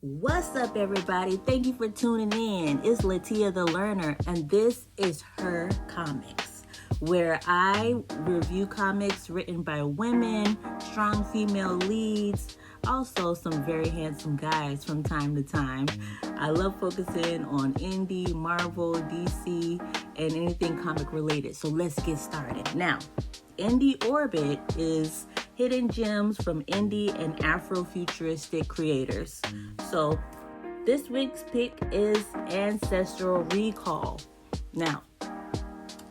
What's up, everybody? Thank you for tuning in. It's Latia the Learner, and this is Her Comics, where I review comics written by women, strong female leads, also some very handsome guys from time to time. I love focusing on indie, Marvel, DC, and anything comic related. So let's get started. Now, Indie Orbit is hidden gems from indie and Afrofuturistic creators. So this week's pick is Ancestral Recall. Now,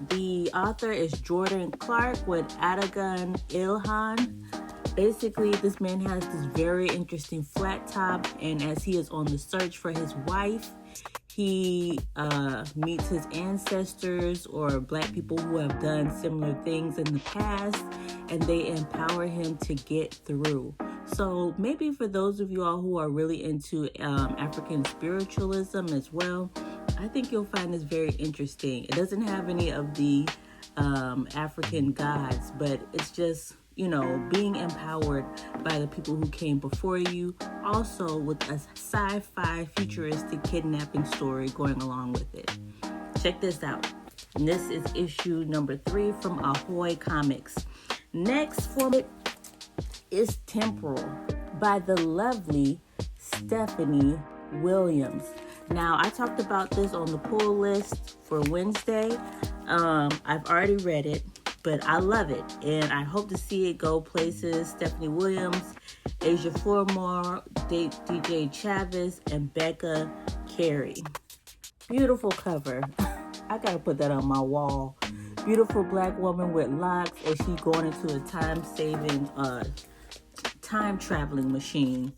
the author is Jordan Clark with Adagun Ilhan. Basically, this man has this very interesting flat top, and as he is on the search for his wife, he meets his ancestors or Black people who have done similar things in the past, and they empower him to get through. So maybe for those of you all who are really into African spiritualism as well, I think you'll find this very interesting. It doesn't have any of the African gods, but it's just, being empowered by the people who came before you, also with a sci-fi futuristic kidnapping story going along with it. Check this out. And this is issue number 3 from Ahoy Comics. Next for it is Temporal by the lovely Stephanie Williams. Now, I talked about this on the pull list for Wednesday. I've already read it, but I love it, and I hope to see it go places. Stephanie Williams, Asia Flormore, DJ Chavez, and Becca Carey. Beautiful cover. I gotta put that on my wall. Beautiful Black woman with locks as she going into a time-saving, time-traveling machine.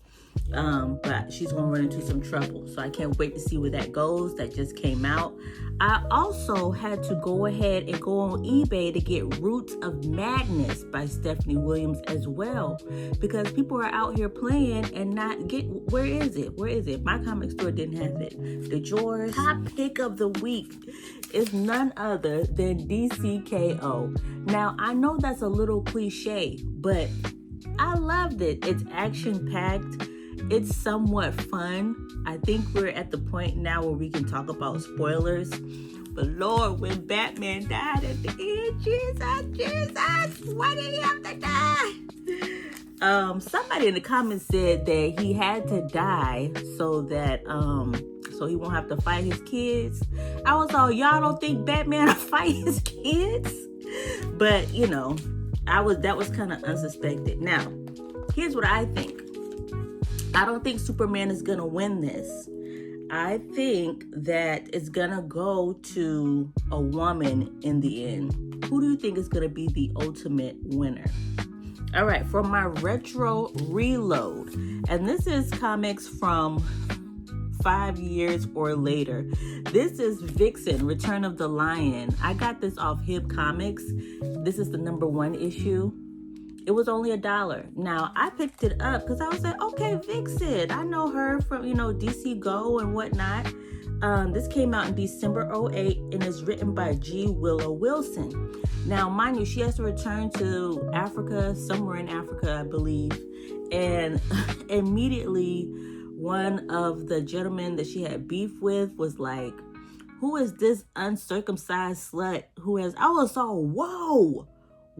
But she's gonna run into some trouble, so I can't wait to see where that goes. That just came out. I also had to go ahead and go on eBay to get Roots of Madness by Stephanie Williams as well, because people are out here playing and not get. Where is it? My comic store didn't have it. The George top pick of the week is none other than DCKO. Now, I know that's a little cliche, but I loved it. It's action-packed. It's somewhat fun. I think we're at the point now where we can talk about spoilers. But Lord, when Batman died at the end, Jesus, why did he have to die? Somebody in the comments said that he had to die so that so he won't have to fight his kids. I was all, y'all don't think Batman will fight his kids? But that was kind of unsuspected. Now, here's what I think. I don't think Superman is going to win this. I think that it's going to go to a woman in the end. Who do you think is going to be the ultimate winner? All right, for my retro reload, and this is comics from 5 years or later. This is Vixen, Return of the Lion. I got this off Hip Comics. This is the number 1 issue. It was only $1. Now, I picked it up because I was like, okay, Vixen. I know her from, DC Go and whatnot. This came out in December 2008 and is written by G. Willow Wilson. Now, mind you, she has to return to Africa, somewhere in Africa, I believe. And immediately, one of the gentlemen that she had beef with was like, who is this uncircumcised slut I was all, whoa,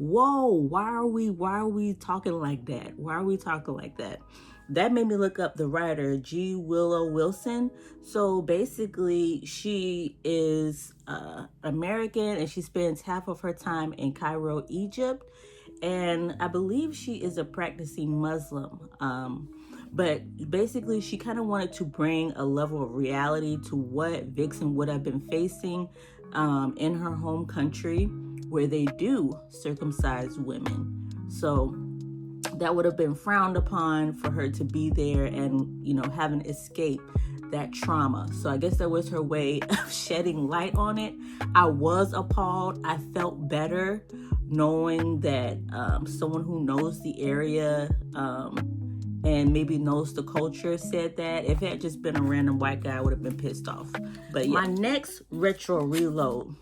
why are we talking like that? That made me look up the writer, G. Willow Wilson. So basically, she is American, and she spends half of her time in Cairo, Egypt. And I believe she is a practicing Muslim. But basically, she kind of wanted to bring a level of reality to what Vixen would have been facing in her home country, where they do circumcise women. So that would have been frowned upon for her to be there and, having escaped that trauma. So I guess that was her way of shedding light on it. I was appalled. I felt better knowing that someone who knows the area and maybe knows the culture said that. If it had just been a random white guy, I would have been pissed off. But yeah. My next retro reload,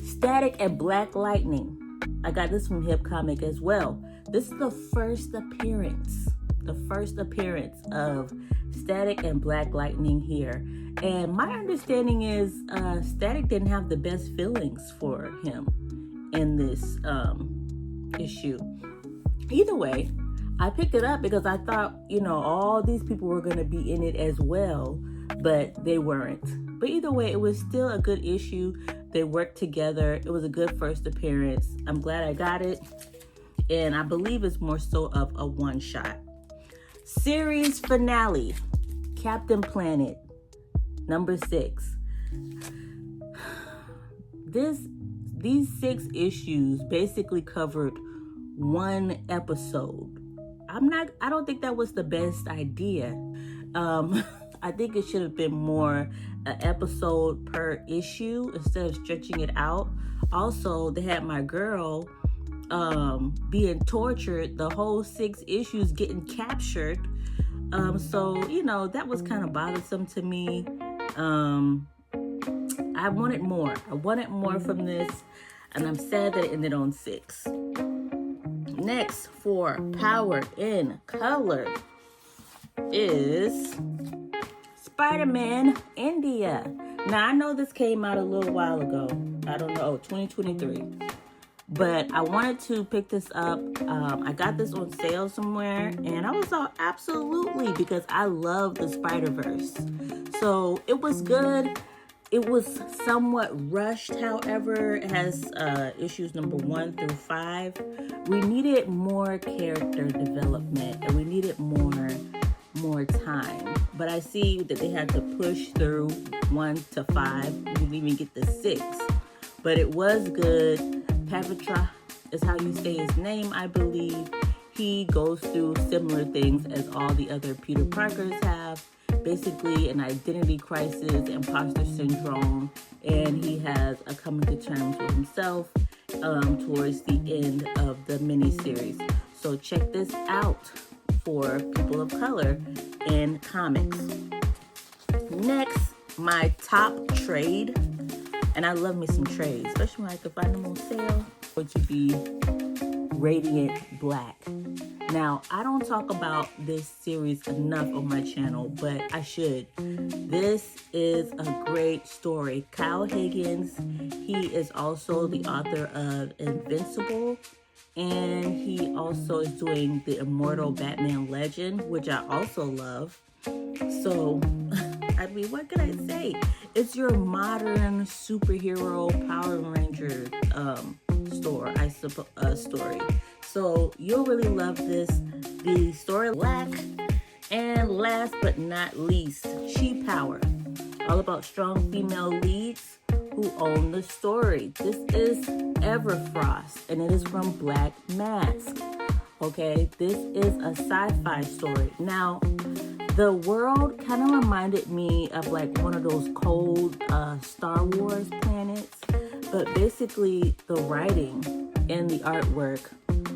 Static and Black Lightning. I got this from Hip Comic as well. This is the first appearance of Static and Black Lightning here. And my understanding is Static didn't have the best feelings for him in this issue. Either way, I picked it up because I thought, all these people were going to be in it as well, but they weren't. But either way, it was still a good issue. They worked together. It was a good first appearance. I'm glad I got it. And I believe it's more so of a one-shot. Series finale, Captain Planet, #6. These 6 issues basically covered one episode. I don't think that was the best idea. I think it should have been more an episode per issue instead of stretching it out. Also, they had my girl being tortured the whole 6 issues, getting captured. So that was kind of bothersome to me. I wanted more. From this, and I'm sad that it ended on 6. Next, for Power in Color is Spider-Man India. Now, I know this came out a little while ago. I don't know, 2023. But I wanted to pick this up. I got this on sale somewhere, and I was all absolutely, because I love the Spider-Verse. So it was good. It was somewhat rushed, however. It has issues number 1 through 5. We needed more character development, and we needed more time. But I see that they had to push through 1 to 5. We didn't even get to 6. But it was good. Pavitra is how you say his name, I believe. He goes through similar things as all the other Peter Parkers have. Basically an identity crisis, imposter syndrome, and he has a coming to terms with himself towards the end of the miniseries. So check this out for people of color in comics. Next, my top trade, and I love me some trades, especially when I can find them on sale, would be Radiant Black. Now, I don't talk about this series enough on my channel, but I should. This is a great story. Kyle Higgins, he is also the author of Invincible, and he also is doing the Immortal Batman Legend, which I also love. So, what can I say? It's your modern superhero Power Ranger story. So you'll really love this. The story Black, and last but not least, She Power. All about strong female leads who own the story. This is Everfrost, and it is from Black Mask. Okay, this is a sci-fi story. Now, the world kind of reminded me of like one of those cold Star Wars planets, but basically the writing and the artwork,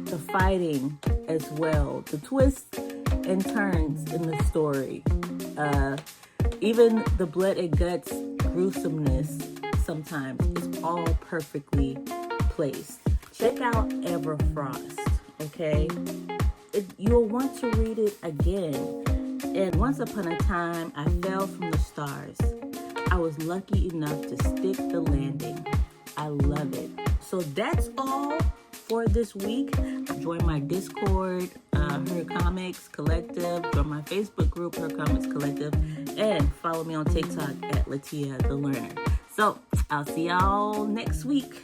the fighting as well, the twists and turns in the story, even the blood and guts gruesomeness sometimes is all perfectly placed. Check out Everfrost, okay? You'll want to read it again. And once upon a time, I fell from the stars. I was lucky enough to stick the landing. I love it. So that's all for this week. Join my Discord, Her Comics Collective. Join my Facebook group, Her Comics Collective. And follow me on TikTok at Latia the Learner. So I'll see y'all next week.